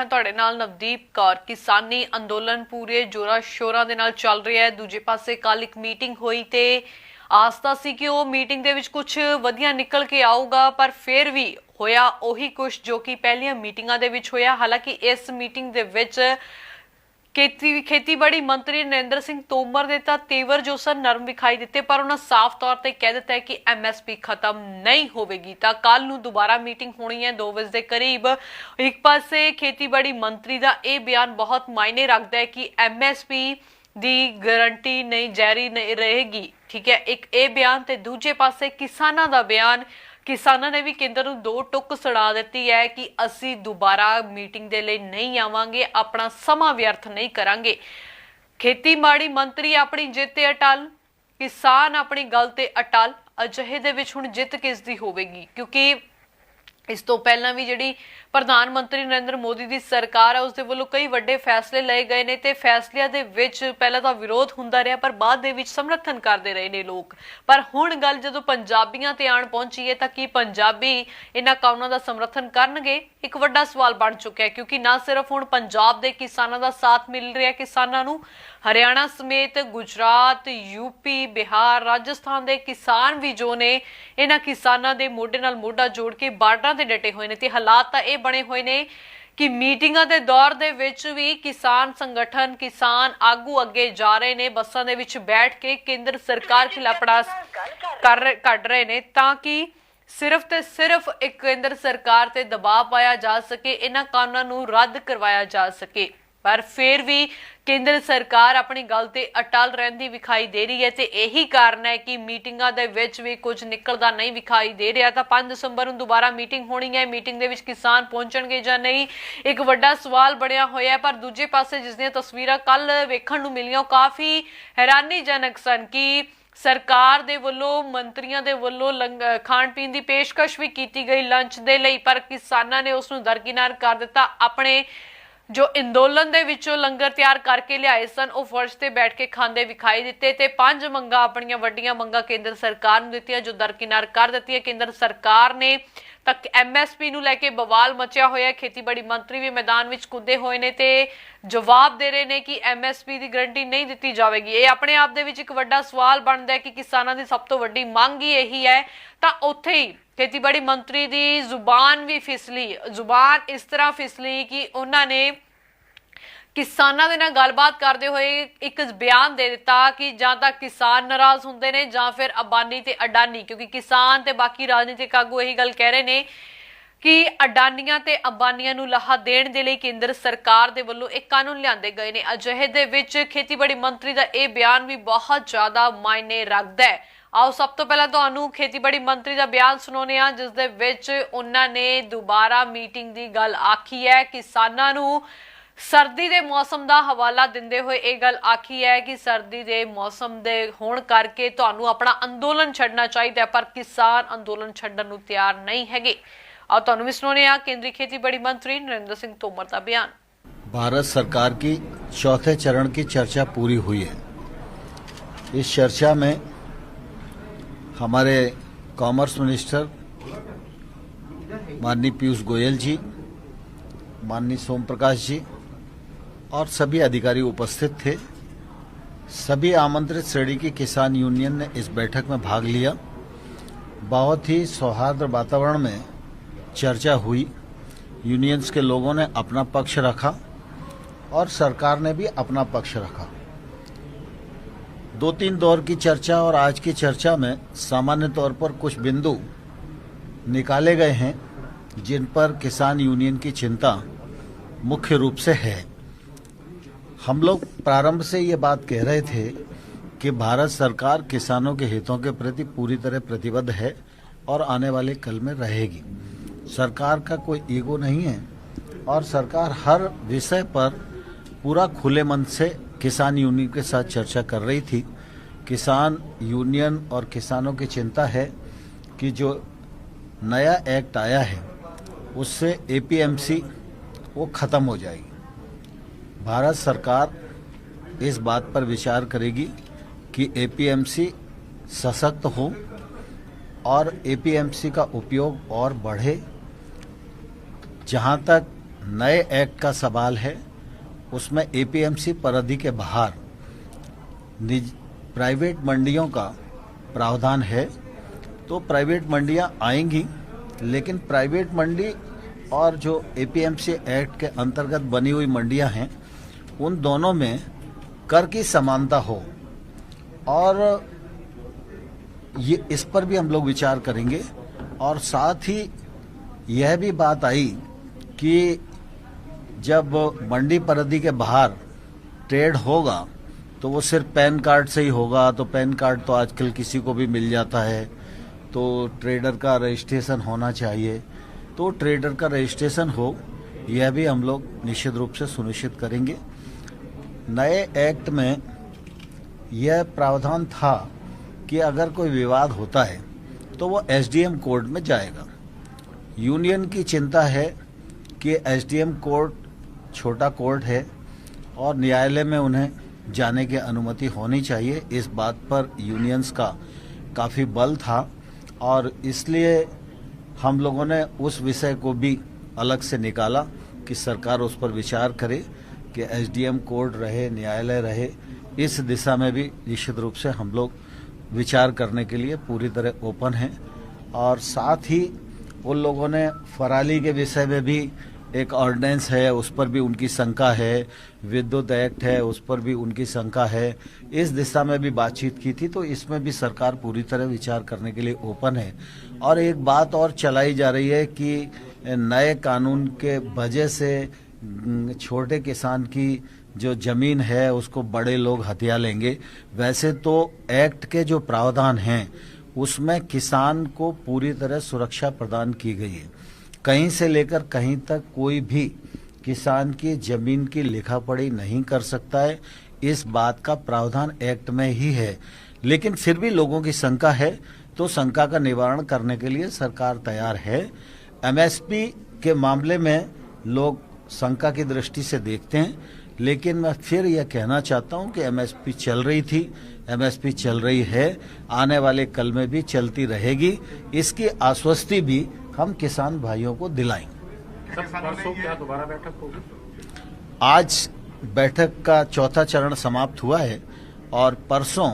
ਹਾਂ ਤੁਹਾਡੇ ਨਾਲ ਨਵਦੀਪ ਕੌਰ। ਕਿਸਾਨੀ ਅੰਦੋਲਨ ਪੂਰੇ ਜੋਰਾਂ ਸ਼ੋਰਾਂ ਦੇ ਨਾਲ ਚੱਲ ਰਿਹਾ ਹੈ। ਦੂਜੇ ਪਾਸੇ ਕੱਲ ਇੱਕ ਮੀਟਿੰਗ ਹੋਈ ਤੇ ਆਸਤਾ ਸੀ ਕਿ ਉਹ ਮੀਟਿੰਗ ਦੇ ਵਿੱਚ ਕੁਝ ਵਧੀਆ ਨਿਕਲ ਕੇ ਆਊਗਾ, ਪਰ ਫਿਰ ਵੀ ਹੋਇਆ ਉਹੀ ਕੁਝ ਜੋ ਕਿ ਪਹਿਲੀਆਂ ਮੀਟਿੰਗਾਂ ਦੇ ਵਿੱਚ ਹੋਇਆ। ਹਾਲਾਂਕਿ ਇਸ ਮੀਟਿੰਗ ਦੇ ਵਿੱਚ ਖੇਤੀਬਾੜੀ ਮੰਤਰੀ ਨਰਿੰਦਰ ਸਿੰਘ ਤੋਮਰ ਦੇ ਤਾਂ तेवर जो सर नरम विखाई दिते, पर उन्होंने साफ तौर पर कह दिता है कि MSP खत्म नहीं होगी। तो कल नूं दोबारा मीटिंग होनी है 2 बजे के करीब। एक पासे खेतीबाड़ी मंत्री का यह बयान बहुत मायने रखता है कि MSP दी गारंटी नहीं जारी नहीं रहेगी, ठीक है, एक ये बयान। तो दूजे पासे किसानों का बयान, किसानों ने भी केंद्र नूं दो टुक सुना दी है कि असी दोबारा मीटिंग के लिए नहीं आवांगे, अपना समा व्यर्थ नहीं करांगे। खेतीबाड़ी मंत्री अपनी जित ते अटल, किसान अपनी गल ते अटल। अजिहे दे विच हुण जित किस दी होवेगी, क्योंकि इस तो पहला भी जिहड़ी प्रधानमंत्री नरेंद्र मोदी की सरकार है उसके वालों कई वड्डे फैसले लए गए ने ते फैसलियां दे विच पहला तो विरोध हुंदा रहा, पर बाद दे विच समर्थन करते रहे ने लोग। पर हुण गल जदों पंजाबियां ते आण पहुंची है तां की पंजाबी इन्हां कानूनां दा समर्थन करनगे, एक वड्डा सवाल बन चुका है। क्योंकि ना सिर्फ हुण पंजाब दे किसानां दा साथ मिल रहा है किसानां नूं, हरियाणा समेत गुजरात, यूपी, बिहार, राजस्थान के किसान भी जो ने इन्हां किसानां दे मोढे नाल मोढा जोड़ के बार्डरां ते डटे हुए ने। ते हालात तां इह बने हुए ने कि मीटिंगां दे दौर दे विच भी किसान संगठन, किसान आगू अगे जा रहे ने, बसां दे विच बैठ के केंद्र सरकार खिलाफ कढ रहे ने ताकि सिर्फ ते सिर्फ एक केंद्र सरकार ते दबाव पाया जा सके, इन्हां कानूनां नूं रद्द करवाया जा सके। पर फिर भी केंद्र सरकार अपनी गल ते अटल रहंदी विखाई दे रही है। ते यही कारण है कि मीटिंगां दे विच भी कुछ निकलदा नहीं विखाई दे रहा। तो 5 दिसंबर नूं दोबारा मीटिंग होनी है, मीटिंग दे विच किसान पहुंचणगे जां नहीं, एक वड्डा सवाल बनया होया। पर दूजे पासे जिस दियां तस्वीरां कल वेखण नूं मिलियां काफ़ी हैरानीजनक सन कि सरकार दे वल्लों मंत्रियों दे वल्लों खाण पीण दी पेशकश भी की गई लंच दे लई, पर किसानां ने उसनूं दरकिनार कर दिता। अपने जो अंदोलन दे विचों लंगर तैयार करके लियाए सन वो फर्श ते बैठ के खांदे विखाई दिते ते 5 मंगां अपणियां वड्डियां मंगां केंद्र सरकार नूं दित्तियां जो दरकिनार कर दित्तियां केंद्र सरकार ने। तक MSP नूं लैके बवाल मचिया होया। खेतीबाड़ी मंत्री भी मैदान विच कूदे होए ने ते जवाब दे रहे ने कि MSP दी गारंटी नहीं दित्ती जावेगी। ये अपने आप दे विच एक वड्डा सवाल बनदा है कि किसानां दी सब तो वड्डी मंग ही यही है। तां उत्थे ही खेतीबाड़ी मंत्री दी जुबान भी फिसली, जुबान इस तरह फिसली कि उन्होंने किसानां दे नाल गलबात करते हुए एक बयान दे दिता कि जां तां किसान नाराज हुंदे ने जां फिर अबानी ते अडानी, क्योंकि किसान ते बाकी राजनीतिक आगू यही गल कह रहे ने कि अडानियां ते अंबानियां नूं लाहा देण दे लई केंद्र सरकार दे वल्लों एक कानून लिआंदे गए ने। अजिहे दे विच खेतीबाड़ी मंत्री दा यह बयान भी बहुत ज़्यादा मायने रखदा है। आओ सब तो पहला तुहानूं खेतीबाड़ी मंत्री का बयान सुणाउने आ जिस दे विच उन्हां ने दोबारा मीटिंग की गल आखी है। किसानां नूं सर्दी के मौसम का हवाला दिंदे हुए यह गल आखी है कि सर्दी के मौसम के होण करके तुहानूं अपना अंदोलन छड्डना चाहिए, पर किसान अंदोलन छड्डण नूं तैयार नहीं हैगे। आओ तुहानूं भी सुणाउने आ केंद्रीय खेतीबाड़ी मंत्री नरेंद्र सिंह तोमर का बयान। भारत सरकार की चौथे चरण की चर्चा पूरी हुई है। इस चर्चा में हमारे कॉमर्स मिनिस्टर माननीय पीयूष गोयल जी, माननीय सोम प्रकाश जी और सभी अधिकारी उपस्थित थे। सभी आमंत्रित श्रेणी की किसान यूनियन ने इस बैठक में भाग लिया। बहुत ही सौहार्द वातावरण में चर्चा हुई। यूनियंस के लोगों ने अपना पक्ष रखा और सरकार ने भी अपना पक्ष रखा। 2-3 दौर की चर्चा और आज की चर्चा में सामान्य तौर पर कुछ बिंदु निकाले गए हैं जिन पर किसान यूनियन की चिंता मुख्य रूप से है। हम लोग प्रारंभ से ये बात कह रहे थे कि भारत सरकार किसानों के हितों के प्रति पूरी तरह प्रतिबद्ध है और आने वाले कल में रहेगी। सरकार का कोई ईगो नहीं है और सरकार हर विषय पर पूरा खुले मन से किसान यूनियन के साथ चर्चा कर रही थी। किसान यूनियन और किसानों की चिंता है कि जो नया एक्ट आया है उससे APMC वो ख़त्म हो जाएगी। भारत सरकार इस बात पर विचार करेगी कि APMC सशक्त हो और APMC का उपयोग और बढ़े। जहाँ तक नए एक्ट का सवाल है, उसमें एपीएमसी परिधि के बाहर प्राइवेट मंडियों का प्रावधान है। तो प्राइवेट मंडियां आएंगी, लेकिन प्राइवेट मंडी और जो एपीएमसी एक्ट के अंतर्गत बनी हुई मंडियां हैं, उन दोनों में कर की समानता हो, और ये इस पर भी हम लोग विचार करेंगे। और साथ ही यह भी बात आई कि जब मंडी परिधि के बाहर ट्रेड होगा तो वो सिर्फ पैन कार्ड से ही होगा। तो पैन कार्ड तो आजकल किसी को भी मिल जाता है, तो ट्रेडर का रजिस्ट्रेशन होना चाहिए। तो ट्रेडर का रजिस्ट्रेशन हो, यह भी हम लोग निश्चित रूप से सुनिश्चित करेंगे। नए एक्ट में यह प्रावधान था कि अगर कोई विवाद होता है तो वो एसडीएम कोर्ट में जाएगा। यूनियन की चिंता है कि एसडीएम कोर्ट छोटा कोर्ट है और न्यायालय में उन्हें जाने की अनुमति होनी चाहिए। इस बात पर यूनियंस का काफ़ी बल था, और इसलिए हम लोगों ने उस विषय को भी अलग से निकाला कि सरकार उस पर विचार करे कि एसडीएम कोर्ट रहे, न्यायालय रहे। इस दिशा में भी निश्चित रूप से हम लोग विचार करने के लिए पूरी तरह ओपन हैं। और साथ ही उन लोगों ने फराली के विषय में भी एक ऑर्डिनेंस है, उस पर भी उनकी शंका है, विद्युत एक्ट है, उस पर भी उनकी शंका है। इस दिशा में भी बातचीत की थी, तो इसमें भी सरकार पूरी तरह विचार करने के लिए ओपन है। और एक बात और चलाई जा रही है कि नए कानून के वजह से छोटे किसान की जो जमीन है उसको बड़े लोग हथिया लेंगे। वैसे तो एक्ट के जो प्रावधान हैं उसमें किसान को पूरी तरह सुरक्षा प्रदान की गई है। कहीं से लेकर कहीं तक कोई भी किसान की जमीन की लिखा पढ़ी नहीं कर सकता है, इस बात का प्रावधान एक्ट में ही है। लेकिन फिर भी लोगों की शंका है, तो शंका का निवारण करने के लिए सरकार तैयार है। एमएसपी के मामले में लोग शंका की दृष्टि से देखते हैं, लेकिन मैं फिर यह कहना चाहता हूं कि एमएसपी चल रही थी, एमएसपी चल रही है, आने वाले कल में भी चलती रहेगी। इसकी आश्वस्ति भी हम किसान भाइयों को दिलाएंगे। परसों क्या दोबारा बैठक होगी? आज बैठक का चौथा चरण समाप्त हुआ है, और परसों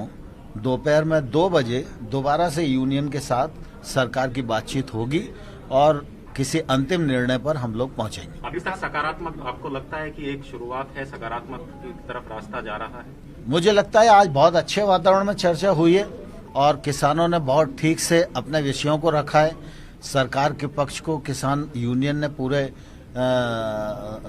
दोपहर में 2 बजे दोबारा से यूनियन के साथ सरकार की बातचीत होगी और किसी अंतिम निर्णय पर हम लोग पहुंचेंगे। अभी तक सकारात्मक आपको लगता है कि एक शुरुआत है, सकारात्मक की तरफ रास्ता जा रहा है? मुझे लगता है आज बहुत अच्छे वातावरण में चर्चा हुई है और किसानों ने बहुत ठीक से अपने विषयों को रखा है। सरकार के पक्ष को किसान यूनियन ने पूरे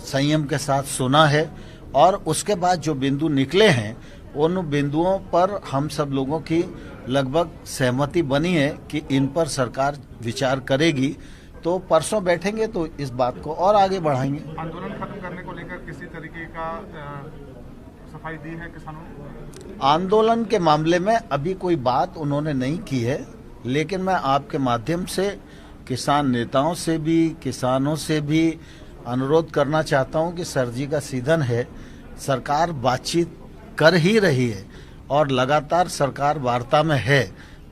संयम के साथ सुना है, और उसके बाद जो बिंदु निकले हैं उन बिंदुओं पर हम सब लोगों की लगभग सहमति बनी है कि इन पर सरकार विचार करेगी। तो परसों बैठेंगे तो इस बात को और आगे बढ़ाएंगे। आंदोलन खत्म करने को लेकर किसी तरीके का सफाई दी है किसानों ने? आंदोलन के मामले में अभी कोई बात उन्होंने नहीं की है, लेकिन मैं आपके माध्यम से किसान नेताओं से भी, किसानों से भी अनुरोध करना चाहता हूं कि सर्दी का सीजन है, सरकार बातचीत कर ही रही है और लगातार सरकार वार्ता में है।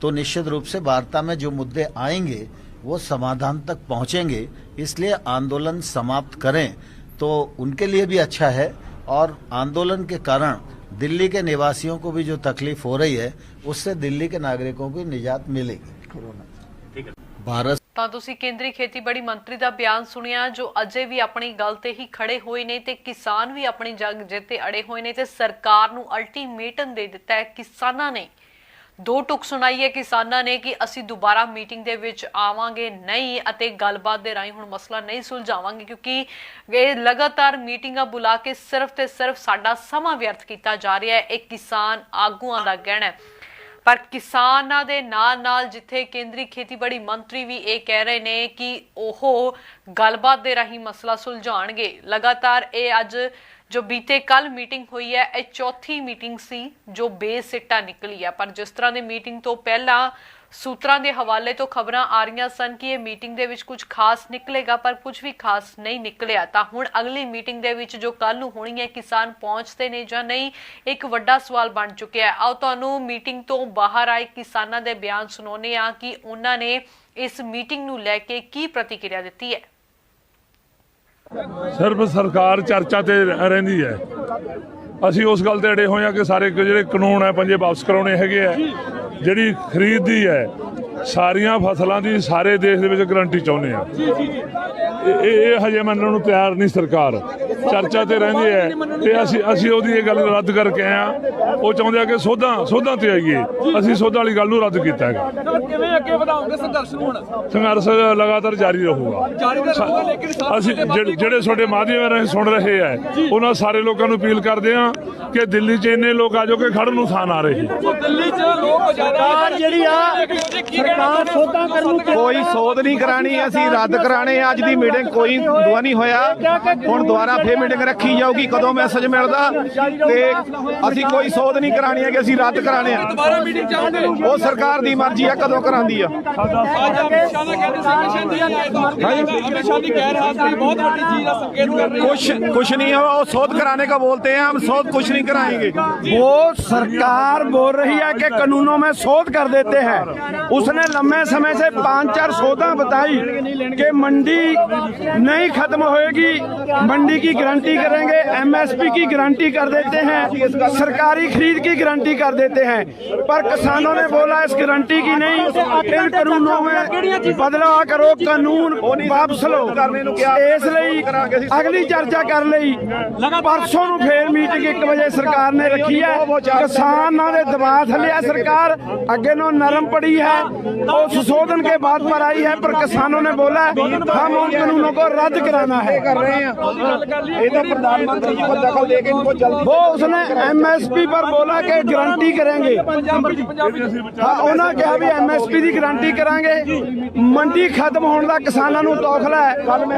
तो निश्चित रूप से वार्ता में जो मुद्दे आएंगे वो समाधान तक पहुंचेंगे। इसलिए आंदोलन समाप्त करें तो उनके लिए भी अच्छा है, और आंदोलन के कारण दिल्ली के निवासियों को भी जो तकलीफ हो रही है उससे दिल्ली के नागरिकों को निजात मिलेगी। ठीक है। भारत ਤਾਂ ਤੁਸੀਂ ਕੇਂਦਰੀ ਖੇਤੀਬਾੜੀ ਮੰਤਰੀ ਦਾ ਬਿਆਨ ਸੁਣਿਆ, ਜੋ ਅਜੇ ਵੀ ਆਪਣੀ ਗੱਲ ਤੇ ਹੀ ਖੜੇ ਹੋਏ ਨੇ ਤੇ ਕਿਸਾਨ ਵੀ ਆਪਣੀ ਜੰਗ ਜਿੱਤੇ ਅੜੇ ਹੋਏ ਨੇ ਤੇ ਸਰਕਾਰ ਨੂੰ ਅਲਟੀਮੇਟਮ ਦੇ ਦਿੱਤਾ ਹੈ। ਕਿਸਾਨਾਂ ਨੇ ਦੋ ਟੁਕ ਸੁਣਾਈ ਹੈ ਕਿਸਾਨਾਂ ਨੇ ਕਿ ਅਸੀਂ ਦੁਬਾਰਾ ਮੀਟਿੰਗ ਦੇ ਵਿੱਚ ਆਵਾਂਗੇ ਨਹੀਂ ਅਤੇ ਗੱਲਬਾਤ ਦੇ ਰਾਹੀਂ ਹੁਣ ਮਸਲਾ ਨਹੀਂ ਸੁਲਝਾਵਾਂਗੇ, ਕਿਉਂਕਿ ਇਹ ਲਗਾਤਾਰ ਮੀਟਿੰਗਾਂ ਬੁਲਾ ਕੇ ਸਿਰਫ ਤੇ ਸਿਰਫ ਸਾਡਾ ਸਮਾਂ ਵਿਅਰਥ ਕੀਤਾ ਜਾ ਰਿਹਾ ਹੈ। ਇਹ ਕਿਸਾਨ ਆਗੂਆਂ ਦਾ ਕਹਿਣਾ ਹੈ। ਪਰ ਕਿਸਾਨਾਂ ਦੇ ਨਾਲ ਜਿੱਥੇ ਕੇਂਦਰੀ ਖੇਤੀਬਾੜੀ ਮੰਤਰੀ ਵੀ ਇਹ ਕਹਿ ਰਹੇ ਨੇ ਕਿ ਉਹ ਗੱਲਬਾਤ ਦੇ ਰਾਹੀਂ ਮਸਲਾ ਸੁਲਝਾਉਣਗੇ। ਲਗਾਤਾਰ ਇਹ ਅੱਜ जो बीते कल मीटिंग हुई है, यह चौथी मीटिंग सी जो बेसिट्टा निकली है। पर जिस तरह की मीटिंग तो पहला सूत्रां दे हवाले तो खबरां आ रही सन कि यह मीटिंग दे विच कुछ खास निकलेगा, पर कुछ भी खास नहीं निकलिया। तो हुण अगली मीटिंग दे विच जो कल नूं होनी है, किसान पहुंचते ने जां नहीं, एक वड्डा सवाल बन चुकिया है। आओ तुहानूं मीटिंग तो बाहर आए किसानां दे बयान सुणाउने आ कि उन्हां ने इस मीटिंग नूं लैके की प्रतिक्रिया दित्ती है। ਸਿਰਫ ਸਰਕਾਰ ਚਰਚਾ ਤੇ ਰਹਿੰਦੀ ਹੈ। ਅਸੀਂ ਉਸ ਗੱਲ ਤੇ ਅੜੇ ਹੋਏ ਆ ਕਿ ਸਾਰੇ ਜਿਹੜੇ ਕਾਨੂੰਨ ਹੈ ਪੰਜੇ ਵਾਪਸ ਕਰਾਉਣੇ ਹੈਗੇ ਆ। ਜਿਹੜੀ ਖਰੀਦਦੀ ਹੈ ਸਾਰੀਆਂ ਫਸਲਾਂ ਦੀ ਸਾਰੇ ਦੇਸ਼ ਦੇ ਵਿੱਚ ਗਰੰਟੀ ਚਾਹੁੰਦੇ ਆ। ਇਹ ਹਜੇ ਮੰਨਣ ਨੂੰ ਤਿਆਰ ਨਹੀਂ ਸਰਕਾਰ, ਚਰਚਾ ਤੇ ਰਹਿੰਦੀ ਹੈ ਤੇ ਅਸੀਂ ਉਹਦੀ ਇਹ ਗੱਲ ਰੱਦ ਕਰਕੇ ਆਏ ਆ। ਉਹ ਚਾਹੁੰਦੇ ਆ ਕਿ ਸੋਧਾਂ ਤੇ ਆਈਏ, ਅਸੀਂ ਸੋਧਾਂ ਵਾਲੀ ਗੱਲ ਨੂੰ ਰੱਦ ਕੀਤਾ ਹੈਗਾ। ਕਿਵੇਂ ਅੱਗੇ ਵਧਾਓਗੇ ਸੰਘਰਸ਼ ਨੂੰ? ਹੁਣ ਸੰਘਰਸ਼ ਲਗਾਤਾਰ ਜਾਰੀ ਰਹੂਗਾ। ਅਸੀਂ ਜਿਹੜੇ ਤੁਹਾਡੇ ਮਾਧਿਅਮ ਰਾਹੀਂ ਸੁਣ ਰਹੇ ਆ ਉਹਨਾਂ ਸਾਰੇ ਲੋਕਾਂ ਨੂੰ ਅਪੀਲ ਕਰਦੇ ਆ ਕਿ ਦਿੱਲੀ 'ਚ ਇੰਨੇ ਲੋਕ ਆ ਜੋ ਕਿ ਖੜਨ ਨੂੰ ਥਾਂ ਨਾ ਰਹੇ। ਦਿੱਲੀ 'ਚ ਲੋਕ ਜ਼ਿਆਦਾ ਜਿਹੜੀ ਆ ਸਰਕਾਰ ਸੋਧਾਂ ਕਰਨ ਨੂੰ ਕੋਈ ਸੋਧ ਨਹੀਂ ਕਰਾਣੀ, ਅਸੀਂ ਰੱਦ ਕਰਾਣੇ। ਅੱਜ ਦੀ ਮੀਟਿੰਗ ਕੋਈ ਦੁਆ ਨਹੀਂ ਹੋਇਆ, ਹੁਣ ਦੁਬਾਰਾ ਫੇਰ ਮੀਟਿੰਗ ਰੱਖੀ ਜਾਊਗੀ। ਕਦੋਂ ਮੈਸੇਜ ਮਿਲਦਾ ਤੇ ਅਸੀਂ ਕੋਈ ਸੋਧ ਨਹੀਂ ਕਰਾਣੀ ਹੈ ਕਿ ਅਸੀਂ ਰੱਦ ਕਰਾਣੇ ਆ। ਦੁਬਾਰਾ ਮੀਟਿੰਗ ਚਾਹੁੰਦੇ ਉਹ ਸਰਕਾਰ ਦੀ ਮਰਜ਼ੀ ਆ ਕਦੋਂ ਕਰਾਂਦੀ ਆ। ਅੱਜ ਅਮਿਤ ਸ਼ਾਹ ਦਾ ਕਹਿੰਦੇ ਸੀ ਅਮਿਤ ਸ਼ਾਹ ਦੀ ਗੈਰ ਹਾਜ਼ਰੀ ਬਹੁਤ ਵੱਡੀ ਚੀਜ਼ ਦਾ ਸੰਕੇਤ ਕਰ ਰਹੀ ਹੈ। कुछ नहीं है, वो शोध कराने का बोलते हैं, हम शोध कुछ नहीं कराएंगे। वो सरकार बोल रही है कि कानूनों में शोध कर देते हैं। उसने लंबे समय से 5-4 शोधा बताई कि मंडी नहीं खत्म होएगी, मंडी की गारंटी करेंगे, MSP की गारंटी कर देते हैं, सरकारी खरीद की गारंटी कर देते हैं। पर किसानों ने बोला इस गारंटी की नहीं, इन कानूनों में बदलाव करो, कानून वापस लो। इसलिए अगली चर्चा कर ਲਈ ਪਰਸੋਂ ਨੂੰ ਫੇਰ ਮੀਟਿੰਗ 1 ਵਜੇ ਸਰਕਾਰ ਨੇ ਰੱਖੀ ਹੈ। किसानों के दबाव थले है सरकार, अगे नो नरम पड़ी है, और संशोधन के बाद पर आई है। पर किसानों ने बोला हम उन कानूनों को रद्द कराना है। कर रहे हैं ये तो प्रधानमंत्री जी को दखल देके इनको जल्दी। वो उसने MSP पर बोला कि गारंटी करेंगे। हाँ उन्होंने कहा भी MSP की गारंटी करांगे। मंडी खत्म होने का किसानों को तौखला है,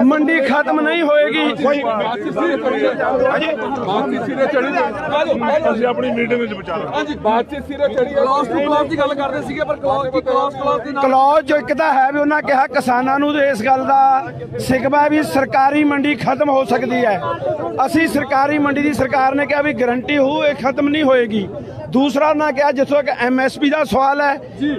मंडी खत्म नहीं होएगी। ਅਸੀਂ ਆਪਣੀ ਮੀਟਿੰਗ ਵਿੱਚ ਵਿਚਾਰ ਹਾਂਜੀ ਬਾਤਚੀਤ ਸਿਰੇ ਚੜੀ ਕਲੌਸ ਟੂ ਕਲੌਸ ਦੀ ਗੱਲ ਕਰਦੇ ਸੀਗੇ, ਪਰ ਕਲੌਸ ਦੀ ਕਲੌਸ ਦੀ ਕਲੌਜ ਜੋ ਇੱਕ ਤਾਂ ਹੈ ਵੀ ਉਹਨਾਂ ਕਿਹਾ ਕਿਸਾਨਾਂ ਨੂੰ ਇਸ ਗੱਲ ਦਾ ਸਿਕਵਾ ਵੀ ਸਰਕਾਰੀ ਮੰਡੀ ਖਤਮ ਹੋ ਸਕਦੀ ਹੈ। ਅਸੀਂ ਸਰਕਾਰੀ ਮੰਡੀ ਦੀ ਸਰਕਾਰ ਨੇ ਕਿਹਾ ਵੀ ਗਾਰੰਟੀ ਹੋ, ਇਹ ਖਤਮ ਨਹੀਂ ਹੋਏਗੀ। ਦੂਸਰਾ ਉਹਨਾਂ ਕਿਹਾ ਜਿੱਥੋਂ ਇੱਕ MSP ਦਾ ਸਵਾਲ ਹੈ,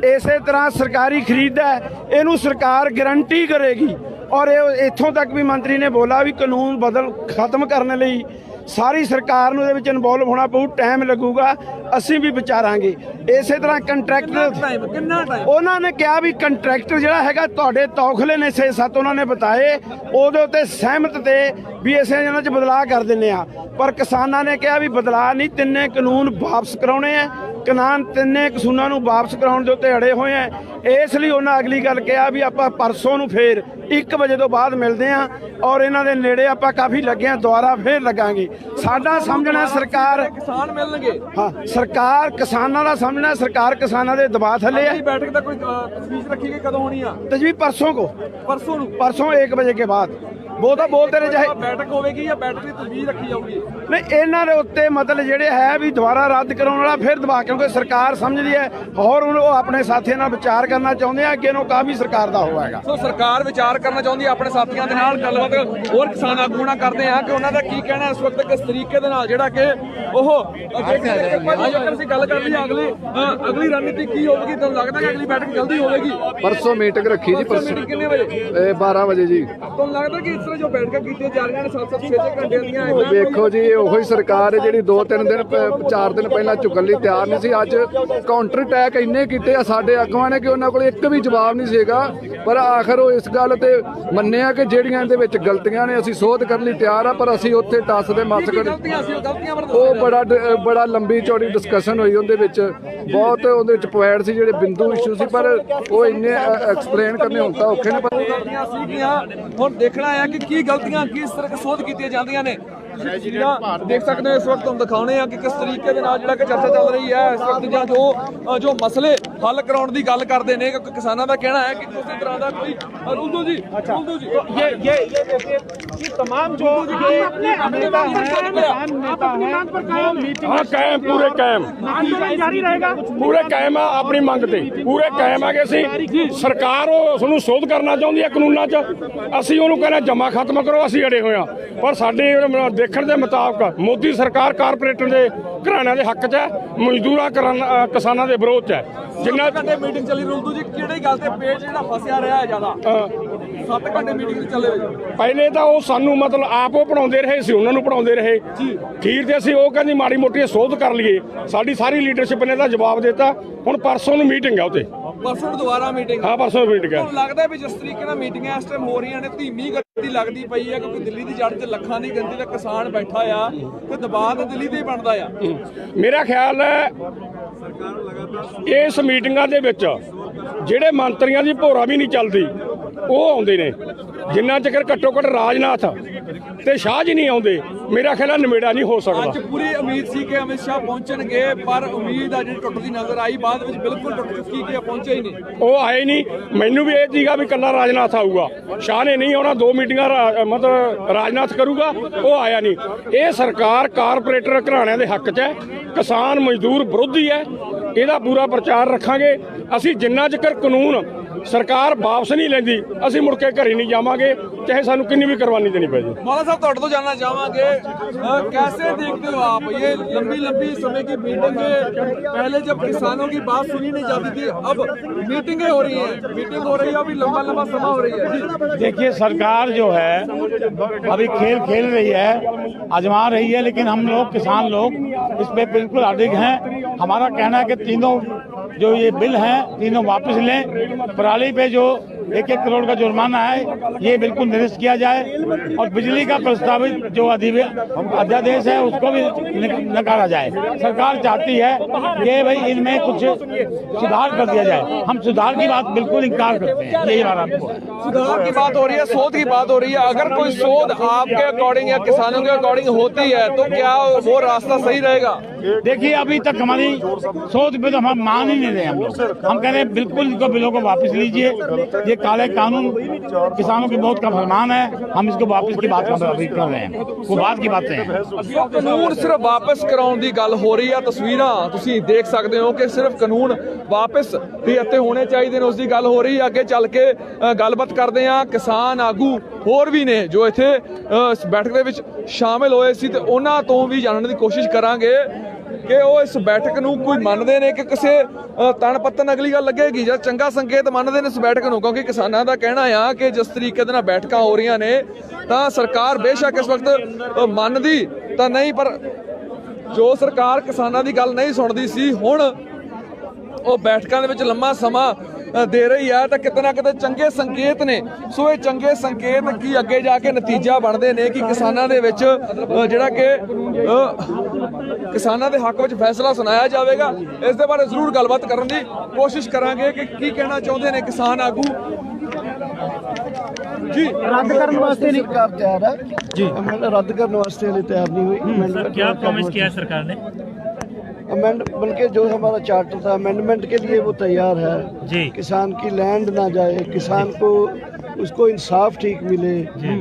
ਇਸੇ ਤਰ੍ਹਾਂ ਸਰਕਾਰੀ ਖਰੀਦ ਹੈ, ਇਹਨੂੰ ਸਰਕਾਰ ਗਾਰੰਟੀ ਕਰੇਗੀ। ਔਰ ਇਹ ਇੱਥੋਂ ਤੱਕ ਵੀ ਮੰਤਰੀ ਨੇ ਬੋਲਾ ਵੀ ਕਾਨੂੰਨ ਬਦਲ ਖਤਮ ਕਰਨ ਲਈ ਸਾਰੀ ਸਰਕਾਰ ਨੂੰ ਇਹਦੇ ਵਿੱਚ ਇਨਵੋਲਵ ਹੋਣਾ ਪਊ, ਟਾਈਮ ਲੱਗੂਗਾ, ਅਸੀਂ ਵੀ ਵਿਚਾਰਾਂਗੇ। ਇਸੇ ਤਰ੍ਹਾਂ ਕੰਟਰੈਕਟਰ ਕਿੰਨਾ ਟਾਈਮ ਉਹਨਾਂ ਨੇ ਕਿਹਾ ਵੀ ਕੰਟਰੈਕਟਰ ਜਿਹੜਾ ਹੈਗਾ ਤੁਹਾਡੇ ਤੌਖਲੇ ਨੇ 6-7 ਉਹਨਾਂ ਨੇ ਬਤਾਏ, ਉਹਦੇ ਉੱਤੇ ਸਹਿਮਤ ਤੇ ਵੀ ਇਸੇ ਇਹਨਾਂ 'ਚ ਬਦਲਾਅ ਕਰ ਦਿੰਦੇ ਆ। ਪਰ ਕਿਸਾਨਾਂ ਨੇ ਕਿਹਾ ਵੀ ਬਦਲਾਅ ਨਹੀਂ, ਤਿੰਨੇ ਕਾਨੂੰਨ ਵਾਪਸ ਕਰਾਉਣੇ ਆ। ਤਿੰਨੇ ਕਾਨੂੰਨਾਂ ਨੂੰ ਵਾਪਸ ਕਰਾਉਣ ਦੇ ਉੱਤੇ ਅੜੇ ਹੋਏ ਆ। ਇਸ ਲਈ ਉਹਨਾਂ ਅਗਲੀ ਗੱਲ ਕਿਹਾ ਵੀ ਆਪਾਂ ਪਰਸੋਂ ਨੂੰ ਫੇਰ 1 ਵਜੇ ਤੋਂ ਬਾਅਦ ਮਿਲਦੇ ਆ, ਔਰ ਇਹਨਾਂ ਦੇ ਨੇੜੇ ਆਪਾਂ ਕਾਫੀ ਲੱਗੇ ਆ, ਦੁਬਾਰਾ ਫੇਰ ਲੱਗਾਂਗੇ। ਸਾਡਾ ਸਮਝਣਾ ਸਰਕਾਰ ਕਿਸਾਨ ਮਿਲਣਗੇ। ਹਾਂ ਸਰਕਾਰ ਕਿਸਾਨਾਂ ਦਾ ਸਮਝਣਾ ਸਰਕਾਰ ਕਿਸਾਨਾਂ ਦੇ ਦਬਾਅ ਥੱਲੇ ਹੈ। बैठक तक कोई तजवीज रखी गई, कदों होनी है? तजवीज परसों को, परसों 1 बजे के बाद। वो तो बोलते रहे चाहे बैठक होगी या बैठक की तजवीज रखी जाऊगी। नहीं ਇਹਨਾਂ ਦੇ ਉੱਤੇ ਮਤਲਬ ਜਿਹੜੇ ਹੈ ਵੀ ਦੁਬਾਰਾ ਰੱਦ ਕਰਾਉਣ ਵਾਲਾ ਫਿਰ ਦਬਾ, ਕਿਉਂਕਿ ਸਰਕਾਰ ਸਮਝਦੀ ਹੈ ਔਰ ਉਹ ਆਪਣੇ ਸਾਥੀਆਂ ਨਾਲ ਵਿਚਾਰ ਕਰਨਾ ਚਾਹੁੰਦੇ ਆ। ਅੱਗੇ ਨੂੰ ਕਾਫੀ ਸਰਕਾਰ ਦਾ ਹੋਵੇਗਾ। ਸੋ ਸਰਕਾਰ ਵਿਚਾਰ ਕਰਨਾ ਚਾਹੁੰਦੀ ਹੈ ਆਪਣੇ ਸਾਥੀਆਂ ਦੇ ਨਾਲ ਗੱਲਬਾਤ ਹੋਰ ਕਿਸਾਨ ਆਗੂ ਨਾਲ ਕਰਦੇ ਆ ਕਿ ਉਹਨਾਂ ਦਾ ਕੀ ਕਹਿਣਾ ਇਸ ਵਕਤ ਕਿਸ ਤਰੀਕੇ ਦੇ ਨਾਲ ਜਿਹੜਾ ਕਿ ਉਹ ਜੇਕਰ ਅਸੀਂ ਗੱਲ ਕਰ ਲਈਏ ਅਗਲੀ ਰਣਨੀਤੀ ਕੀ ਹੋਵੇਗੀ, ਤੁਹਾਨੂੰ ਲੱਗਦਾ ਕਿ ਅਗਲੀ ਬੈਠਕ ਜਲਦੀ ਹੋਵੇਗੀ? परसों मीटिंग रखी जी, परसों ਮੀਟਿੰਗ ਕਿੰਨੇ ਵਜੇ? 12 ਵਜੇ ਜੀ। ਤੁਹਾਨੂੰ ਲੱਗਦਾ ਕਿ ਇਸ ਤਰ੍ਹਾਂ ਜੋ ਬੈਠਕਾਂ ਕੀਤੀਆਂ ਜਾ ਰਹੀਆਂ ਨੇ 7-7 6-6 ਘੰਟੇ ਦੀਆਂ ਵੇਖੋ ਜੀ ਇਹ ਉਹੀ ਸਰਕਾਰ ਹੈ ਜਿਹੜੀ 2-3 ਦਿਨ 4 ਦਿਨ ਪਹਿਲਾਂ ਝੁਕਣ ਲਈ ਤਿਆਰ ਨਹੀਂ ਸੀ। ਅੱਜ ਕਾਊਂਟਰ ਅਟੈਕ ਇੰਨੇ ਕੀਤੇ ਆ ਸਾਡੇ ਆਗੂਆਂ ਨੇ ਕਿ ਉਹਨਾਂ ਕੋਲ ਇੱਕ ਵੀ ਜਵਾਬ ਨਹੀਂ ਸੀਗਾ। ਪਰ ਆਖਰ ਉਹ ਇਸ ਗੱਲ ਤੇ ਮੰਨਿਆ ਕਿ ਜਿਹੜੀਆਂ ਇਹਦੇ ਵਿੱਚ ਗਲਤੀਆਂ ਨੇ ਅਸੀਂ ਸੋਧ ਕਰਨ ਲਈ ਤਿਆਰ ਆ। ਪਰ ਅਸੀਂ ਉੱਥੇ ਟੱਸ ਦੇ ਮੱਸ ਕਰ ਉਹ ਬੜਾ ਲੰਬੀ ਚੌੜੀ ਡਿਸਕਸ਼ਨ ਹੋਈ, ਉਹਦੇ ਵਿੱਚ ਬਹੁਤ ਉਹਦੇ ਵਿੱਚ ਪੁਆਇੰਟ ਸੀ ਜਿਹੜੇ ਬਿੰਦੂ ਇਸ਼ੂ ਸੀ, ਪਰ ਉਹ ਇੰਨੇ ਐਕਸਪਲੇਨ ਕਰਨੇ ਹੁਣ ਤਾਂ ਔਖੇ ਨੇ। ਗਲਤੀਆਂ ਸੀਗੀਆਂ, ਹੁਣ ਦੇਖਣਾ ਹੈ ਕਿ ਕੀ ਗਲਤੀਆਂ ਕਿਸ ਤਰ੍ਹਾਂ ਸੋਧ ਕੀਤੀਆਂ ਜਾਂਦੀਆਂ ਨੇ। ਦੇਖ ਸਕਦੇ ਹੋ ਇਸ ਵਕਤ ਤੁਹਾਨੂੰ ਦਿਖਾਉਣੇ ਆ ਕਿ ਕਿਸ ਤਰੀਕੇ ਦੇ ਨਾਲ ਜਿਹੜਾ ਕਿ ਚਰਚਾ ਚੱਲ ਰਹੀ ਹੈ ਇਸ ਵਕਤ, ਜਾਂ ਜੋ ਮਸਲੇ ਹੱਲ ਕਰਾਉਣ ਦੀ ਗੱਲ ਕਰਦੇ ਨੇ। ਕਿਉਂਕਿ ਕਿਸਾਨਾਂ ਦਾ ਕਹਿਣਾ ਹੈ ਕਿ ਕਿਸੇ ਤਰ੍ਹਾਂ ਦਾ ਕੋਈ ਉਲਦੂ ਜੀ ये तमाम जो नेता हाँ कायम पूरे कायम जारी रहेगा, ਪੂਰੇ ਕਾਇਮ ਆ ਆਪਣੀ ਮੰਗ ਤੇ, ਪੂਰੇ ਕਾਇਮ ਆ ਕਿ ਅਸੀਂ ਸਰਕਾਰ ਉਸ ਨੂੰ ਸੋਧ ਕਰਨਾ ਚਾਹੁੰਦੀ ਹੈ ਕਾਨੂੰਨਾਂ 'ਚ। ਅਸੀਂ ਉਹਨੂੰ ਕਹਿੰਦੇ ਜਮਾ ਖਤਮ ਕਰੋ, ਅਸੀਂ ਅੜੇ ਹੋਏ ਆ। ਪਰ ਸਾਡੇ ਦੇਖਣ ਦੇ ਮੁਤਾਬਕ ਮੋਦੀ ਸਰਕਾਰ ਕਾਰਪੋਰੇਟਰ ਦੇ ਘਰਾਣਿਆਂ ਦੇ ਹੱਕ 'ਚ ਹੈ, ਮਜ਼ਦੂਰਾਂ ਕਿਸਾਨਾਂ ਦੇ ਵਿਰੋਧ 'ਚ ਹੈ। ਜਿੰਨਾ ਘੰਟੇ ਮੀਟਿੰਗ ਚੱਲੀ ਰੁਲਦੂ ਜੀ, ਕਿਹੜੀ ਗੱਲ ਤੇ ਪੇਜ ਜਿਹੜਾ ਫਸਿਆ ਰਿਹਾ ਹੈ ਜ਼ਿਆਦਾ? 7 ਘੰਟੇ ਮੀਟਿੰਗ ਚੱਲੇ ਹੋਏ। ਪਹਿਲੇ ਤਾਂ ਉਹ ਸਾਨੂੰ ਮਤਲਬ ਆਪ ਉਹ ਪੜਾਉਂਦੇ ਰਹੇ ਸੀ, ਉਹਨਾਂ ਨੂੰ ਪੜਾਉਂਦੇ ਰਹੇ ਖੀਰ ਤੇ ਅਸੀਂ ਉਹ ਕਹਿੰਦੀ ਮਾੜੀ ਮੋਟੀ ਸੋਧ ਕਰ ਲਈਏ। ਸਾਡੀ ਸਾਰੀ ਲੀਡਰਸ਼ਿਪ ਨੇ ਤਾਂ ਜਵਾਬ ਦਿੱਤਾ। ਹੁਣ ਪਰਸੋਂ ਨੂੰ ਮੀਟਿੰਗ ਹੈ ਉੱਥੇ, ਪਰਸੋਂ ਨੂੰ ਦੁਬਾਰਾ ਮੀਟਿੰਗ। ਹਾਂ ਪਰਸੋਂ ਮੀਟਿੰਗ ਹੈ। ਤੁਹਾਨੂੰ ਲੱਗਦਾ ਵੀ ਜਿਸ ਤਰੀਕੇ ਨਾਲ ਮੀਟਿੰਗਾਂ ਇਸ ਟਾਈਮ ਹੋ ਰਹੀਆਂ ਨੇ ਧੀਮੀ ਗਤੀ ਲੱਗਦੀ ਪਈ ਹੈ, ਕਿਉਂਕਿ ਦਿੱਲੀ ਦੀ ਜੜ 'ਚ ਲੱਖਾਂ ਦੀ ਗਿਣਤੀ ਦਾ ਕਿਸਾਨ ਬੈਠਾ ਆ ਤੇ ਦਬਾਅ ਤਾਂ ਦਿੱਲੀ ਤੇ ਹੀ ਬਣਦਾ ਆ। ਮੇਰਾ ਖਿਆਲ ਹੈ ਇਸ ਮੀਟਿੰਗਾਂ ਦੇ ਵਿੱਚ ਜਿਹੜੇ ਮੰਤਰੀਆਂ ਦੀ ਭੋਰਾ ਵੀ ਨਹੀਂ ਚੱਲਦੀ ਉਹ ਆਉਂਦੇ ਨੇ। ਜਿੰਨਾ ਚਿਰ ਘੱਟੋ ਘੱਟ ਰਾਜਨਾਥ ਤੇ ਸ਼ਾਹ ਜੀ ਨਹੀਂ ਆਉਂਦੇ, ਮੇਰਾ ਖਿਆਲ ਹੈ ਨਿਬੇੜਾ ਨਹੀਂ ਹੋ ਸਕਦਾ। ਅੱਜ ਪੂਰੀ ਉਮੀਦ ਸੀ ਕਿ ਅਮਿਤ ਸ਼ਾਹ ਪਹੁੰਚਣਗੇ, ਪਰ ਉਮੀਦ ਆ ਜਿਹੜੀ ਟੁੱਟਦੀ ਨਜ਼ਰ ਆਈ, ਬਾਅਦ ਵਿੱਚ ਬਿਲਕੁਲ ਟੁੱਟ ਚੁੱਕੀ ਕਿ ਪਹੁੰਚੇ ਹੀ ਨਹੀਂ। ਉਹ ਆਏ ਨਹੀਂ। ਮੈਨੂੰ ਵੀ ਇਹ ਸੀਗਾ ਵੀ ਕੱਲਾ ਰਾਜਨਾਥ ਆਊਗਾ, ਸ਼ਾਹ ਨੇ ਨਹੀਂ ਆਉਣਾ। 2 ਮੀਟਿੰਗਾਂ ਮਤਲਬ ਰਾਜਨਾਥ ਕਰੂਗਾ, ਉਹ ਆਇਆ ਨਹੀਂ। ਇਹ ਸਰਕਾਰ ਕਾਰਪੋਰੇਟਰ ਘਰਾਣਿਆਂ ਦੇ ਹੱਕ 'ਚ ਹੈ, ਕਿਸਾਨ ਮਜ਼ਦੂਰ ਵਿਰੋਧੀ ਹੈ। ਇਹਦਾ ਪੂਰਾ ਪ੍ਰਚਾਰ ਰੱਖਾਂਗੇ ਅਸੀਂ। ਜਿੰਨਾ ਚਿਰ ਕਾਨੂੰਨ ਸਰਕਾਰ ਵਾਪਸ ਨਹੀਂ ਲੈਂਦੀ ਅਸੀਂ ਮੁੜ ਕੇ ਘਰੇ ਨਹੀਂ ਜਾਵਾਂਗੇ, ਚਾਹੇ ਸਾਨੂੰ ਕਿੰਨੀ ਵੀ ਕੁਰਬਾਨੀ ਦੇਣੀ ਪੈ ਜਾਏ। मौलाना साहब ਤੁਹਾਡੇ ਤੋਂ जानना चाहेंगे कैसे देखते हो आप ये लंबी समय की मीटिंगें? पहले जब किसानों की बात सुनी नहीं जाती थी, अब मीटिंगें हो रही हैं, मीटिंग हो रही है, अभी लंबा समय हो रही है। देखिए सरकार जो है अभी खेल रही है, आजमा रही है, लेकिन हम लोग किसान लोग इस पे बिल्कुल अडिग हैं। हमारा कहना है कि तीनों जो ये बिल हैं तीनों वापस लें। पराली पे जो 1-1 करोड़ का जुर्माना है ये बिल्कुल निरस्त किया जाए, और बिजली का प्रस्तावित जो अध्यादेश है उसको भी नकारा जाए। सरकार चाहती है कि भाई इनमें कुछ सुधार कर दिया जाए। हम सुधार की बात बिल्कुल इनकार करते हैं। यही हमारा आपको सुधार की बात हो रही है, शोध की बात हो रही है। अगर कोई शोध आपके अकॉर्डिंग या किसानों के अकॉर्डिंग होती है तो क्या वो रास्ता सही रहेगा? देखिए अभी तक हमारी सोच पे तो हम मान ही नहीं रहे। हम कह रहे हैं बिल्कुल इनको बिलों को वापस लीजिए। ये काले कानून किसानों की बहुत का फरमान है, हम इसको वापस की बात कर रहे हैं। वो बात की बातें हैं। ਕਾਨੂੰਨ ਸਿਰਫ ਵਾਪਸ ਕਰਾਉਣ ਦੀ ਗੱਲ ਹੋ ਰਹੀ ਆ। ਤਸਵੀਰਾਂ ਤੁਸੀਂ ਦੇਖ ਸਕਦੇ ਹੋ ਕਿ ਸਿਰਫ ਕਾਨੂੰਨ ਵਾਪਸ ਹੀ ਅਤੇ ਹੋਣੇ ਚਾਹੀਦੇ ਨੇ, ਉਸ ਦੀ ਗੱਲ ਹੋ ਰਹੀ ਹੈ। ਅੱਗੇ ਚੱਲ ਕੇ ਗੱਲਬਾਤ ਕਰਦੇ ਆ। ਕਿਸਾਨ ਆਗੂ ਹੋਰ ਵੀ ਨੇ ਜੋ ਇੱਥੇ ਇਸ ਬੈਠਕ ਦੇ ਵਿੱਚ ਸ਼ਾਮਿਲ ਹੋਏ ਸੀ, ਤੇ ਉਹਨਾਂ ਤੋਂ ਵੀ ਜਾਣਨ ਦੀ ਕੋਸ਼ਿਸ਼ ਕਰਾਂਗੇ ਕਿ ਉਹ ਇਸ ਬੈਠਕ ਨੂੰ ਕੋਈ ਮੰਨਦੇ ਨੇ ਕਿ ਕਿਸੇ ਤਣ ਪੱਤਨ ਅਗਲੀ ਗੱਲ ਲੱਗੇਗੀ ਜਾਂ ਚੰਗਾ ਸੰਕੇਤ ਮੰਨਦੇ ਨੇ ਇਸ ਬੈਠਕ ਨੂੰ। ਕਿਉਂਕਿ ਕਿਸਾਨਾਂ ਦਾ ਕਹਿਣਾ ਆ ਕਿ ਜਿਸ ਤਰੀਕੇ ਦੇ ਨਾਲ ਬੈਠਕਾਂ ਹੋ ਰਹੀਆਂ ਨੇ ਤਾਂ ਸਰਕਾਰ ਬੇਸ਼ੱਕ ਇਸ ਵਕਤ ਮੰਨਦੀ ਤਾਂ ਨਹੀਂ, ਪਰ ਜੋ ਸਰਕਾਰ ਕਿਸਾਨਾਂ ਦੀ ਗੱਲ ਨਹੀਂ ਸੁਣਦੀ ਸੀ ਹੁਣ ਉਹ ਬੈਠਕਾਂ ਦੇ ਵਿੱਚ ਲੰਮਾ ਸਮਾਂ ਦੇ ਰਹੀ ਹੈ, ਤਾਂ ਕਿਤੇ ਨਾ ਕਿਤੇ ਚੰਗੇ ਸੰਕੇਤ ਨੇ। ਸੋ ਇਹ ਚੰਗੇ ਸੰਕੇਤ ਕੀ ਅੱਗੇ ਜਾ ਕੇ ਨਤੀਜਾ ਬਣਦੇ ਨੇ ਕਿ ਕਿਸਾਨਾਂ ਦੇ ਵਿੱਚ ਜਿਹੜਾ ਕਿ ਕਿਸਾਨਾਂ ਦੇ ਹੱਕ ਵਿੱਚ ਫੈਸਲਾ ਸੁਣਾਇਆ ਜਾਵੇਗਾ। ਇਸ ਦੇ ਬਾਰੇ ਜ਼ਰੂਰ ਗੱਲਬਾਤ ਕਰਨ ਦੀ ਕੋਸ਼ਿਸ਼ ਕਰਾਂਗੇ ਕਿ ਕੀ ਕਹਿਣਾ ਚਾਹੁੰਦੇ ਨੇ ਕਿਸਾਨ ਆਗੂ। जी रद्द करने वास्ते नहीं सरकार तैयार है जी, रद्द करने वास्ते तैयार नहीं हुई। क्या प्रॉमिस किया है सरकार ने? अमेंड बल्कि जो हमारा चार्टर था अमेंडमेंट के लिए वो तैयार है जी। किसान की लैंड ना जाए, किसान को उसको इंसाफ ठीक मिले,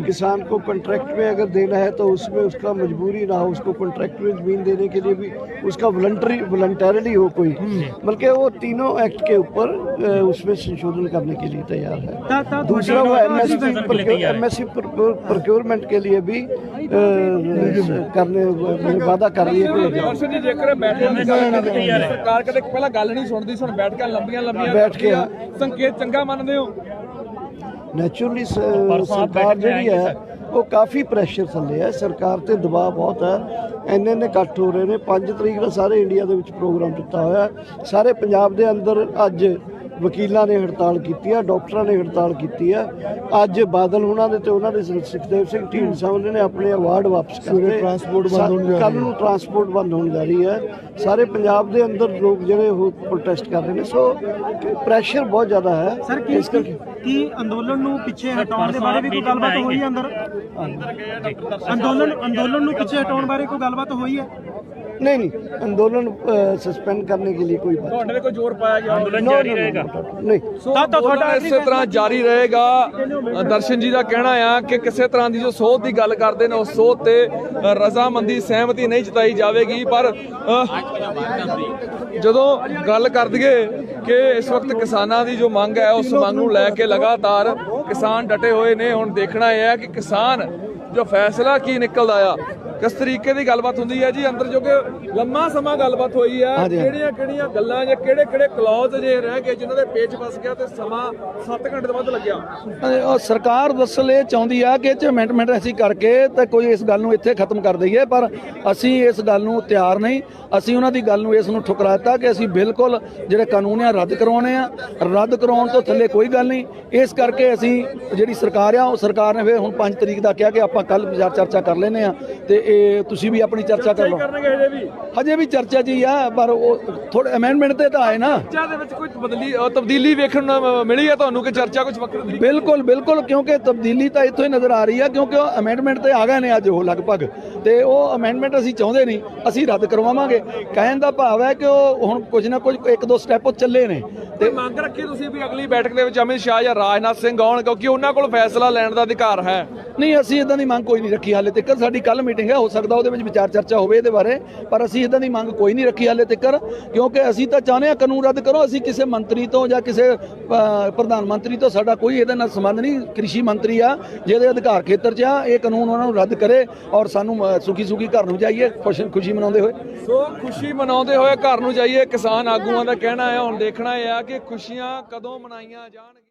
किसान को कॉन्ट्रैक्ट में अगर देना है तो उसमें उसका मजबूरी ना हो, उसको कॉन्ट्रैक्ट में ज़मीन देने के लिए भी उसका वॉलंटरली हो कोई, बल्कि वो तीनों एक्ट के ऊपर उसमें संशोधन करने के लिए तैयार है। दूसरा वो MSP प्रोक्योरमेंट के लिए भी करने वादा कर रही है। ਸਰਕਾਰ ਕਦੇ ਪਹਿਲਾਂ ਗੱਲ ਨਹੀਂ ਸੁਣਦੀ, ਹੁਣ ਬੈਠਕਾਂ ਲੰਬੀਆਂ ਬੈਠ ਕੇ ਸੰਕੇਤ ਚੰਗਾ ਮੰਨਦੇ ਹੋ? ਨੈਚੁਰਲੀ ਸਰਕਾਰ ਜਿਹੜੀ ਹੈ ਉਹ ਕਾਫੀ ਪ੍ਰੈਸ਼ਰ ਥੱਲੇ ਹੈ। ਸਰਕਾਰ ਤੇ ਦਬਾਅ ਬਹੁਤ ਹੈ। ਇੰਨੇ ਇਕੱਠ ਹੋ ਰਹੇ ਨੇ। 5 ਤਰੀਕ ਦਾ ਸਾਰੇ ਇੰਡੀਆ ਦੇ ਵਿੱਚ ਪ੍ਰੋਗਰਾਮ ਦਿੱਤਾ ਹੋਇਆ। ਸਾਰੇ ਪੰਜਾਬ ਦੇ ਅੰਦਰ ਅੱਜ ਵਕੀਲਾਂ ਨੇ ਹੜਤਾਲ ਕੀਤੀ ਹੈ, ਡਾਕਟਰਾਂ ਨੇ ਹੜਤਾਲ ਕੀਤੀ ਹੈ। ਅੱਜ ਬਾਦਲ ਉਹਨਾਂ ਦੇ ਤੇ ਉਹਨਾਂ ਦੇ ਸੁਖਦੇਵ ਸਿੰਘ ਢੀਂਡਸਾ ਉਹਨਾਂ ਨੇ ਆਪਣੇ ਅਵਾਰਡ ਵਾਪਸ ਕਰਤੇ। ਕੱਲ ਨੂੰ ਟਰਾਂਸਪੋਰਟ ਬੰਦ ਹੋਣ ਜਾ ਰਹੀ ਹੈ। ਸਾਰੇ ਪੰਜਾਬ ਦੇ ਅੰਦਰ ਲੋਕ ਜਿਹੜੇ ਉਹ ਪ੍ਰੋਟੈਸਟ ਕਰ ਰਹੇ ਨੇ। ਸੋ ਪ੍ਰੈਸ਼ਰ ਬਹੁਤ ਜ਼ਿਆਦਾ ਹੈ। ਸਰ ਕੀ ਅੰਦੋਲਨ ਨੂੰ ਪਿੱਛੇ ਹਟਾਉਣ ਦੇ ਬਾਰੇ ਵੀ ਕੋਈ ਗੱਲਬਾਤ ਹੋਈ ਹੈ ਅੰਦਰ? ਅੰਦੋਲਨ ਨੂੰ ਪਿੱਛੇ ਹਟਾਉਣ ਬਾਰੇ ਕੋਈ ਗੱਲਬਾਤ ਹੋਈ ਹੈ? नहीं, अंदोलन सस्पेंड करने के लिए कोई बात ਤੁਹਾਡੇ ਕੋਈ ਜ਼ੋਰ ਪਾਇਆ ਗਿਆ? ਅੰਦੋਲਨ ਜਾਰੀ ਰਹੇਗਾ? नहीं, ਤੁਹਾਡਾ ਇਸੇ ਤਰ੍ਹਾਂ ਜਾਰੀ ਰਹੇਗਾ। ਦਰਸ਼ਨ ਜੀ ਦਾ ਕਹਿਣਾ ਆ ਕਿ ਕਿਸੇ ਤਰ੍ਹਾਂ ਦੀ ਜੋ ਸੋਧ ਦੀ ਗੱਲ ਕਰਦੇ ਨੇ ਉਸ ਸੋਧ ਤੇ ਰਜ਼ਾਮੰਦੀ ਸਹਿਮਤੀ ਨਹੀਂ ਜਤਾਈ ਜਾਵੇਗੀ। ਪਰ ਜਦੋਂ ਗੱਲ ਕਰ ਦਈਏ ਕਿ ਇਸ ਵਕਤ ਕਿਸਾਨਾਂ ਦੀ ਜੋ ਮੰਗ ਹੈ ਉਸ ਮੰਗ ਨੂੰ ਲੈ ਕੇ ਲਗਾਤਾਰ ਕਿਸਾਨ ਡਟੇ ਹੋਏ ਨੇ। ਹੁਣ ਦੇਖਣਾ ਇਹ ਹੈ ਕਿ ਕਿਸਾਨ ਜੋ ਫੈਸਲਾ ਕੀ ਨਿਕਲਦਾ ਆ, ਕਿਸ ਤਰੀਕੇ ਦੀ ਗੱਲਬਾਤ ਹੁੰਦੀ ਹੈ ਜੀ ਅੰਦਰ, ਜੋ ਕਿ ਲੰਮਾ ਸਮਾਂ ਗੱਲਬਾਤ ਹੋਈ ਹੈ, ਕਿਹੜੀਆਂ ਗੱਲਾਂ ਜਾਂ ਕਿਹੜੇ ਕਲੌਜ਼ ਜੇ ਰਹਿ ਗਏ ਜਿਨ੍ਹਾਂ ਦੇ ਪੇਚ ਫਸ ਗਿਆ ਤੇ ਸਮਾਂ 7 ਘੰਟੇ ਤੋਂ ਵੱਧ ਲੱਗਿਆ। ਸਰਕਾਰ ਦਰਅਸਲ ਇਹ ਚਾਹੁੰਦੀ ਆ ਕਿ ਅਮੈਂਡਮੈਂਟ ਅਸੀਂ ਕਰਕੇ ਤੇ ਕੋਈ ਇਸ ਗੱਲ ਨੂੰ ਇੱਥੇ ਖਤਮ ਕਰ ਦਈਏ, ਪਰ ਅਸੀਂ ਇਸ ਗੱਲ ਨੂੰ ਤਿਆਰ ਨਹੀਂ। ਅਸੀਂ ਉਹਨਾਂ ਦੀ ਗੱਲ ਨੂੰ ਇਸ ਨੂੰ ਠੁਕਰਾ ਦਿੱਤਾ ਕਿ ਅਸੀਂ ਬਿਲਕੁਲ ਜਿਹੜੇ ਕਾਨੂੰਨ ਆ ਰੱਦ ਕਰਵਾਉਣੇ ਆ, ਰੱਦ ਕਰਵਾਉਣ ਤੋਂ ਥੱਲੇ ਕੋਈ ਗੱਲ ਨਹੀਂ। ਇਸ ਕਰਕੇ ਅਸੀਂ ਜਿਹੜੀ ਸਰਕਾਰ ਆ, ਉਹ ਸਰਕਾਰ ਨੇ ਫਿਰ ਹੁਣ 5 ਤਰੀਕ ਦਾ ਕਿਹਾ ਕਿ ਆਪਾਂ ਕੱਲ ਚਰਚਾ ਕਰ ਲੈਨੇ ਆ, ਤੇ ਇਹ ਤੁਸੀਂ ਵੀ ਆਪਣੀ ਚਰਚਾ ਕਰ ਲਓ। ਹਜੇ ਵੀ ਚਰਚਾ ਜੀ ਆ, ਪਰ ਉਹ ਥੋੜੇ ਅਮੈਂਡਮੈਂਟ ਤੇ ਤਾਂ ਆਏ ਨਾ। ਚਰਚਾ ਦੇ ਵਿੱਚ ਕੋਈ ਤਬਦੀਲੀ ਵੇਖਣ ਨੂੰ ਮਿਲੀ ਹੈ ਤੁਹਾਨੂੰ ਕਿ ਚਰਚਾ ਕੁਝ ਵੱਖਰੀ? ਬਿਲਕੁਲ, ਕਿਉਂਕਿ ਤਬਦੀਲੀ ਤਾਂ ਇੱਥੋਂ ਹੀ ਨਜ਼ਰ ਆ ਰਹੀ ਆ, ਕਿਉਂਕਿ ਉਹ ਅਮੈਂਡਮੈਂਟ ਤੇ ਆ ਗਏ ਨੇ ਅੱਜ ਉਹ ਲਗਭਗ, ਤੇ ਉਹ ਅਮੈਂਡਮੈਂਟ ਅਸੀਂ ਚਾਹੁੰਦੇ ਨਹੀਂ, ਅਸੀਂ ਰੱਦ ਕਰਵਾਵਾਂਗੇ। ਕਹਿਣ ਦਾ ਭਾਵ ਹੈ ਕਿ ਉਹ ਹੁਣ ਕੁਝ ਨਾ ਕੁਝ 1-2 ਸਟੈਪ ਉਹ ਚੱਲੇ ਨੇ। ਤੇ ਮੰਗ ਰੱਖੀ ਤੁਸੀਂ ਵੀ ਅਗਲੀ ਬੈਠਕ ਦੇ ਵਿੱਚ ਅਮਿਤ ਸ਼ਾਹ ਜਾਂ ਰਾਜਨਾਥ ਸਿੰਘ ਆਉਣ, ਕਿਉਂਕਿ ਉਹਨਾਂ ਕੋਲ ਫੈਸਲਾ ਲੈਣ ਦਾ ਅਧਿਕਾਰ ਹੈ। ਨਹੀਂ, ਅਸੀਂ ਇਦਾਂ ਦੀ ਮੰਗ ਕੋਈ ਨਹੀਂ ਰੱਖੀ ਹਾਲੇ ਤੱਕ। ਸਾਡੀ ਕੱਲ ਮੀਟਿੰਗ ਹੈ, ਹੋ ਸਕਦਾ ਉਹਦੇ ਵਿੱਚ ਵਿਚਾਰ ਚਰਚਾ ਹੋਵੇ ਇਹਦੇ ਬਾਰੇ, ਪਰ ਅਸੀਂ ਇਦਾਂ ਦੀ ਮੰਗ ਕੋਈ ਨਹੀਂ ਰੱਖੀ ਹਾਲੇ ਤੱਕ, ਕਿਉਂਕਿ ਅਸੀਂ ਤਾਂ ਚਾਹੁੰਦੇ ਹਾਂ ਕਾਨੂੰਨ ਰੱਦ ਕਰੋ। ਅਸੀਂ ਕਿਸੇ ਮੰਤਰੀ ਤੋਂ ਜਾਂ ਕਿਸੇ ਪ੍ਰਧਾਨ ਮੰਤਰੀ ਤੋਂ ਸਾਡਾ ਕੋਈ ਇਹਦੇ ਨਾਲ ਸੰਬੰਧ ਨਹੀਂ। ਕ੍ਰਿਸ਼ੀ ਮੰਤਰੀ ਆ ਜਿਹਦੇ ਅਧਿਕਾਰ ਖੇਤਰ 'ਚ ਆ, ਇਹ ਕਾਨੂੰਨ ਉਹਨਾਂ ਨੂੰ ਰੱਦ ਕਰੇ ਔਰ ਸਾਨੂੰ ਸੁਖੀ ਘਰ ਨੂੰ ਜਾਈਏ ਖੁਸ਼ੀ ਮਨਾਉਂਦੇ ਹੋਏ। ਸੋ ਖੁਸ਼ੀ ਮਨਾਉਂਦੇ ਹੋਏ ਘਰ ਨੂੰ ਜਾਈਏ, ਕਿਸਾਨ ਆਗੂਆਂ ਦਾ ਕਹਿਣਾ ਹੈ। ਹੁਣ ਦੇਖਣਾ ਇਹ ਆ ਕਿ ਖੁਸ਼ੀਆਂ ਕਦੋਂ ਮਨਾਈਆਂ ਜਾਣਗੀਆਂ।